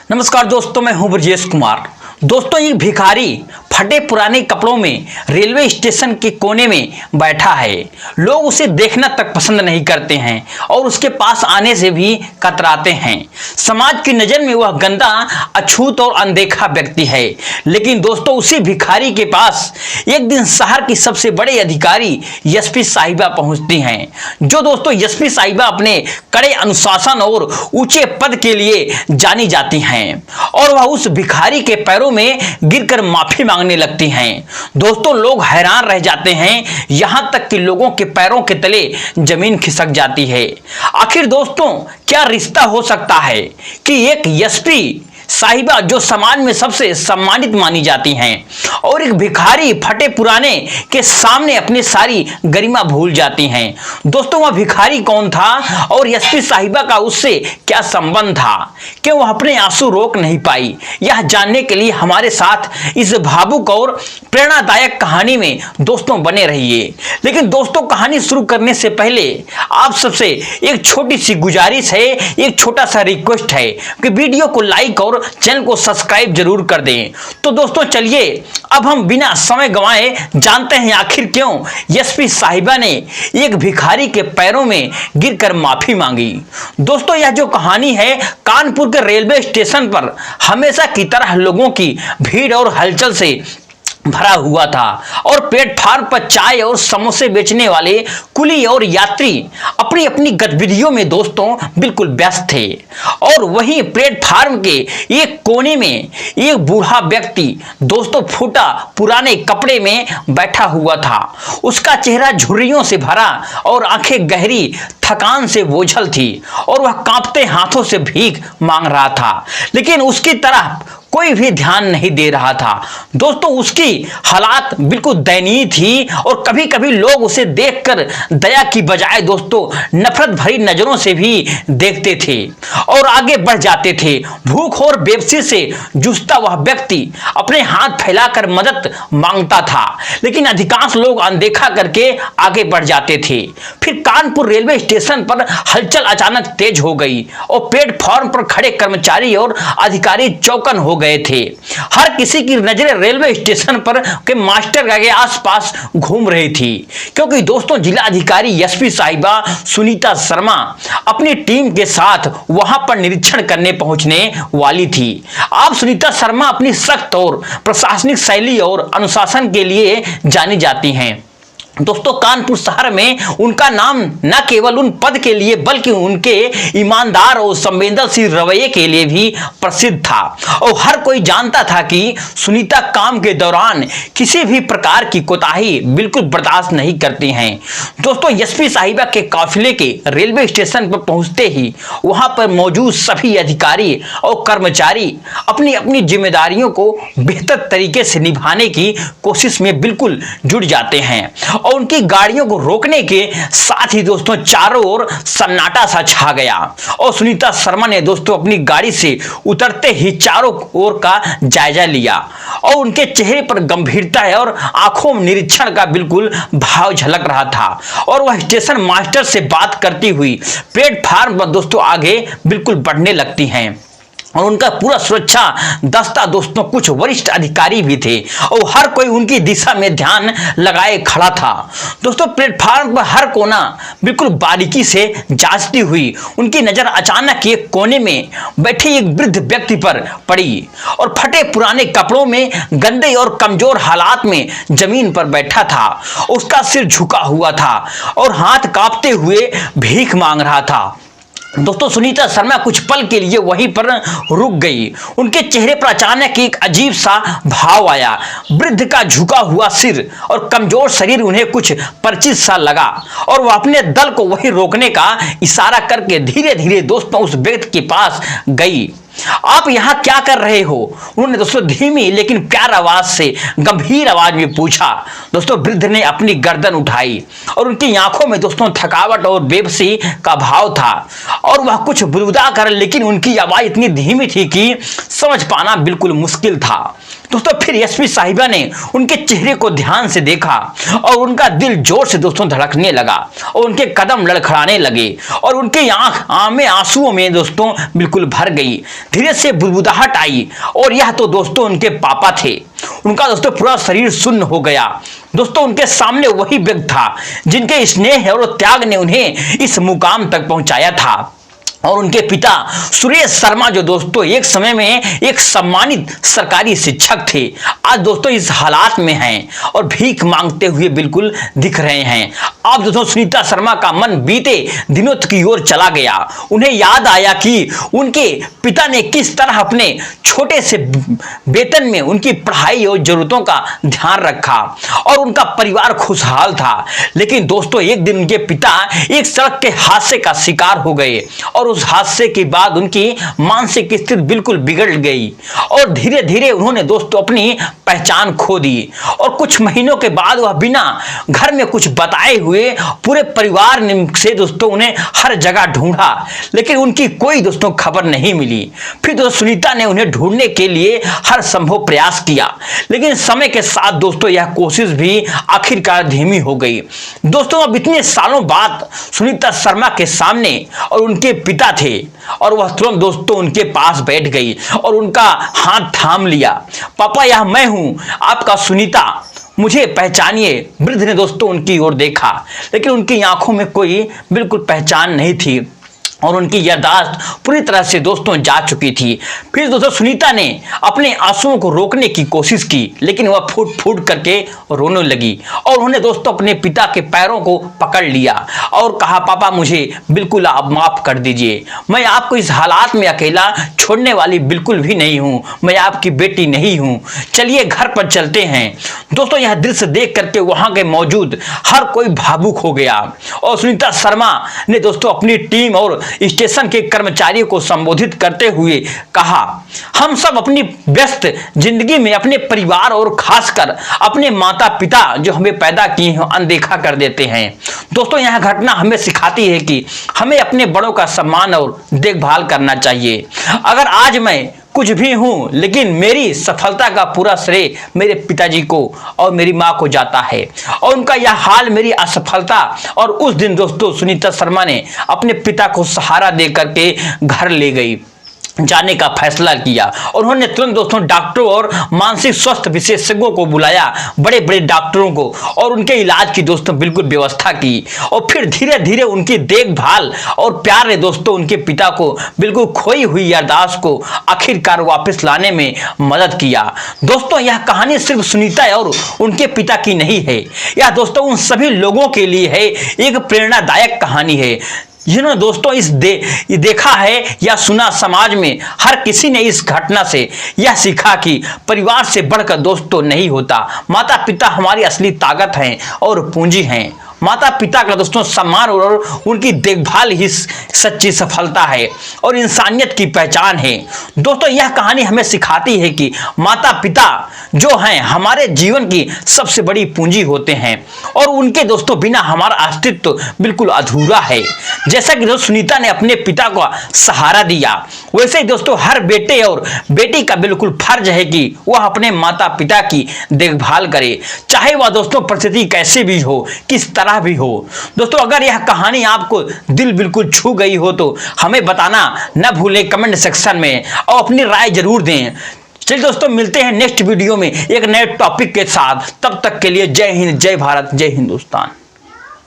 नमस्कार दोस्तों, मैं हूं ब्रजेश कुमार। दोस्तों, ये भिखारी फटे पुराने कपड़ों में रेलवे स्टेशन के कोने में बैठा है। लोग उसे देखना तक पसंद नहीं करते हैं और उसके पास आने से भी कतराते हैं। समाज की नज़र में वह गंदा, अछूत और अनदेखा व्यक्ति है। लेकिन दोस्तों, उसी भिखारी के पास एक दिन शहर की सबसे बड़े अधिकारी एसपी साहिबा पहुंचती हैं। जो दोस्तों एसपी साहिबा अपने कड़े अनुशासन और ऊंचे पद के लिए जानी जाती हैं और वह उस भिखारी के पैरों में गिरकर माफी मांगने लगती हैं। दोस्तों, लोग हैरान रह जाते हैं, यहां तक कि लोगों के पैरों के तले जमीन खिसक जाती है। आखिर दोस्तों, क्या रिश्ता हो सकता है कि एक एसपी साहिबा जो समाज में सबसे सम्मानित मानी जाती हैं और एक भिखारी फटे पुराने के सामने अपनी सारी गरिमा भूल जाती हैं। दोस्तों, वह भिखारी कौन था और एसपी साहिबा का उससे क्या संबंध था? क्यों वह अपने आंसू रोक नहीं पाई? यह जानने के लिए हमारे साथ इस भावुक और प्रेरणादायक कहानी में दोस्तों बने रहिए। लेकिन दोस्तों, कहानी शुरू करने से पहले आप सबसे एक छोटी सी गुजारिश है, एक छोटा सा रिक्वेस्ट है कि वीडियो को लाइक और चैनल को सब्सक्राइब जरूर कर दें। तो दोस्तों, चलिए अब हम बिना समय गंवाए जानते हैं आखिर क्यों एसपी साहिबा ने एक भिखारी के पैरों में गिरकर माफी मांगी। दोस्तों, यह जो कहानी है कानपुर के रेलवे स्टेशन पर हमेशा की तरह लोगों की भीड़ और हलचल से भरा हुआ था और प्लेटफार्म पर चाय और समोसे बेचने वाले कुली और यात्री अपनी अपनी गतिविधियों में दोस्तों बिल्कुल व्यस्त थे। और वहीं प्लेटफार्म के एक कोने में एक बूढ़ा व्यक्ति दोस्तों फूटा पुराने कपड़े में बैठा हुआ था। उसका चेहरा झुर्रियों से भरा और आंखें गहरी थकान से बोझल थी और वह कांपते हाथों से भीख मांग रहा था, लेकिन उसकी तरफ कोई भी ध्यान नहीं दे रहा था। दोस्तों, उसकी हालात बिल्कुल दयनीय थी और कभी कभी लोग उसे देखकर दया की बजाय दोस्तों नफरत भरी नजरों से भी देखते थे और आगे बढ़ जाते थे। भूख और बेबसी से जूझता वह व्यक्ति अपने हाथ फैलाकर मदद मांगता था, लेकिन अधिकांश लोग अनदेखा करके आगे बढ़ जाते थे। फिर कानपुर रेलवे स्टेशन पर हलचल अचानक तेज हो गई और प्लेटफॉर्म पर खड़े कर्मचारी और अधिकारी चौकन हो गए थे। हर किसी की नजरें रेलवे स्टेशन पर के मास्टर के आसपास घूम रही थी, क्योंकि दोस्तों जिला अधिकारी एसपी साहिबा सुनीता शर्मा अपनी टीम के साथ वहां पर निरीक्षण करने पहुंचने वाली थी। आप सुनीता शर्मा अपनी सख्त और प्रशासनिक शैली और अनुशासन के लिए जानी जाती हैं। दोस्तों, कानपुर शहर में उनका नाम न केवल उन पद के लिए बल्कि उनके ईमानदार और संवेदनशील रवैये के लिए भी प्रसिद्ध था और हर कोई जानता था कि सुनीता काम के दौरान किसी भी प्रकार की कोताही बिल्कुल बर्दाश्त नहीं करती हैं। दोस्तों, एसपी साहिबा के काफिले के रेलवे स्टेशन पर पहुंचते ही वहां पर मौजूद सभी अधिकारी और कर्मचारी अपनी अपनी जिम्मेदारियों को बेहतर तरीके से निभाने की कोशिश में बिल्कुल जुट जाते हैं और उनकी गाड़ियों को रोकने के साथ ही दोस्तों चारों ओर सन्नाटा सा छा गया और सुनीता शर्मा ने दोस्तों अपनी गाड़ी से उतरते ही चारों ओर का जायजा लिया और उनके चेहरे पर गंभीरता और आंखों में निरीक्षण का बिल्कुल भाव झलक रहा था और वह स्टेशन मास्टर से बात करती हुई प्लेटफार्म पर दोस्तों आगे बिल्कुल बढ़ने लगती हैं और उनका पूरा सुरक्षा दस्ता दोस्तों कुछ वरिष्ठ अधिकारी भी थे और हर कोई उनकी दिशा में ध्यान लगाए खड़ा था। दोस्तों, प्लेटफार्म पर हर कोना बिल्कुल बारीकी से जांचती हुई उनकी नजर अचानक एक कोने में बैठे एक वृद्ध व्यक्ति पर पड़ी और फटे पुराने कपड़ों में गंदे और कमजोर हालात में जमीन पर बैठा था। उसका सिर झुका हुआ था और हाथ कांपते हुए भीख मांग रहा था। दोस्तों, सुनीता शर्मा कुछ पल के लिए वहीं पर रुक गई। उनके चेहरे पर अचानक एक अजीब सा भाव आया। वृद्ध का झुका हुआ सिर और कमजोर शरीर उन्हें कुछ परिचित सा लगा और वह अपने दल को वहीं रोकने का इशारा करके धीरे धीरे दोस्तों उस व्यक्ति के पास गई। आप यहाँ क्या कर रहे हो? उन्होंने दोस्तों धीमी लेकिन प्यार आवाज से गंभीर आवाज में पूछा। दोस्तों, वृद्ध ने अपनी गर्दन उठाई और उनकी आंखों में दोस्तों थकावट और बेबसी का भाव था और वह कुछ बुदबुदा कर, लेकिन उनकी आवाज इतनी धीमी थी कि समझ पाना बिल्कुल मुश्किल था। दोस्तों फिर एसपी साहिबा ने उनके चेहरे को ध्यान से देखा और उनका दिल जोर से दोस्तों धड़कने लगा और उनके कदम लड़खड़ाने लगे और उनकी आंख में आंसुओं में दोस्तों बिल्कुल भर गई। धीरे से बुदबुदाहट आई और यह तो दोस्तों उनके पापा थे। उनका दोस्तों पूरा शरीर सुन्न हो गया। दोस्तों उनके सामने वही व्यक्ति था जिनके स्नेह और त्याग ने उन्हें इस मुकाम तक पहुंचाया था। और उनके पिता सुरेश शर्मा जो दोस्तों एक समय में एक सम्मानित सरकारी शिक्षक थे, आज दोस्तों इस हालात में हैं और भीख मांगते हुए बिल्कुल दिख रहे हैं। अब दोस्तों सुनीता शर्मा का मन बीते दिनों की ओर चला गया। उन्हें याद आया कि उनके पिता ने किस तरह अपने छोटे से वेतन में उनकी पढ़ाई और जरूरतों का ध्यान रखा और उनका परिवार खुशहाल था। लेकिन दोस्तों एक दिन उनके पिता एक सड़क के हादसे का शिकार हो गए और उस हादसे के बाद उनकी मानसिक स्थिति बिल्कुल बिगड़ गई और धीरे धीरे उन्होंने दोस्तों अपनी पहचान खो दी। और कुछ महीनों के बाद वह बिना घर में कुछ बताए हुए पूरे परिवार से दोस्तों उन्हें हर जगह ढूंढा, लेकिन उनकी कोई दोस्तों खबर नहीं मिली। फिर दोस्तों सुनीता ने उन्हें ढूंढने के लिए हर संभव प्रयास किया, लेकिन समय के साथ दोस्तों यह कोशिश भी आखिरकार धीमी हो गई। दोस्तों अब इतने सालों बाद सुनीता शर्मा के सामने और उनके पिता थे और वह तुरंत दोस्तों उनके पास बैठ गई और उनका हाथ थाम लिया। पापा यह मैं हूं, आपका सुनीता, मुझे पहचानिए। वृद्ध ने दोस्तों उनकी ओर देखा, लेकिन उनकी आंखों में कोई बिल्कुल पहचान नहीं थी और उनकी याददाश्त पूरी तरह से दोस्तों जा चुकी थी। फिर दोस्तों सुनीता ने अपने आंसुओं को रोकने की कोशिश की, लेकिन वह फूट फूट करके रोने लगी और उन्होंने दोस्तों अपने पिता के पैरों को पकड़ लिया और कहा, पापा मुझे बिल्कुल आप माफ कर दीजिए। मैं आपको इस हालात में अकेला छोड़ने वाली बिल्कुल भी नहीं हूं। मैं आपकी बेटी नहीं हूं। चलिए घर पर चलते हैं। दोस्तों यह दृश्य देख करके वहां के मौजूद हर कोई भावुक हो गया और सुनीता शर्मा ने दोस्तों अपनी टीम और स्टेशन के कर्मचारियों को संबोधित करते हुए कहा, हम सब अपनी व्यस्त जिंदगी में अपने परिवार और खासकर अपने माता पिता जो हमें पैदा किए हैं अनदेखा कर देते हैं। दोस्तों यह घटना हमें सिखाती है कि हमें अपने बड़ों का सम्मान और देखभाल करना चाहिए। अगर आज मैं कुछ भी हूं, लेकिन मेरी सफलता का पूरा श्रेय मेरे पिताजी को और मेरी मां को जाता है और उनका यह हाल मेरी असफलता। और उस दिन दोस्तों सुनीता शर्मा ने अपने पिता को सहारा दे करके घर ले गई जाने का फैसला किया और उन्होंने तुरंत दोस्तों डॉक्टरों और मानसिक स्वास्थ्य विशेषज्ञों को बुलाया, बड़े बड़े डॉक्टरों को, और उनके इलाज की दोस्तों बिल्कुल व्यवस्था की। और फिर धीरे धीरे उनकी देखभाल और प्यार ने दोस्तों उनके पिता को बिल्कुल खोई हुई याददाश्त को आखिरकार वापस लाने में मदद किया। दोस्तों यह कहानी सिर्फ सुनीता और उनके पिता की नहीं है, यह दोस्तों उन सभी लोगों के लिए है, एक प्रेरणादायक कहानी है जिन्होंने दोस्तों देखा है या सुना। समाज में हर किसी ने इस घटना से यह सीखा कि परिवार से बढ़कर दोस्तों नहीं होता। माता पिता हमारी असली ताकत हैं और पूंजी हैं। माता पिता का दोस्तों सम्मान और उनकी देखभाल ही सच्ची सफलता है और इंसानियत की पहचान है। दोस्तों यह कहानी हमें सिखाती है कि माता पिता जो हैं हमारे जीवन की सबसे बड़ी पूंजी होते हैं और उनके दोस्तों बिना हमारा अस्तित्व बिल्कुल अधूरा है। जैसा कि दोस्तों सुनीता ने अपने पिता को सहारा दिया, वैसे ही दोस्तों हर बेटे और बेटी का बिल्कुल फर्ज है कि वह अपने माता पिता की देखभाल करे, चाहे वह दोस्तों परिस्थिति कैसे भी हो, किस तरह भी हो। दोस्तों अगर यह कहानी आपको दिल बिल्कुल छू गई हो तो हमें बताना न भूलें कमेंट सेक्शन में और अपनी राय जरूर दें। चलिए दोस्तों मिलते हैं नेक्स्ट वीडियो में एक नए टॉपिक के साथ। तब तक के लिए जय हिंद, जय भारत, जय हिंदुस्तान।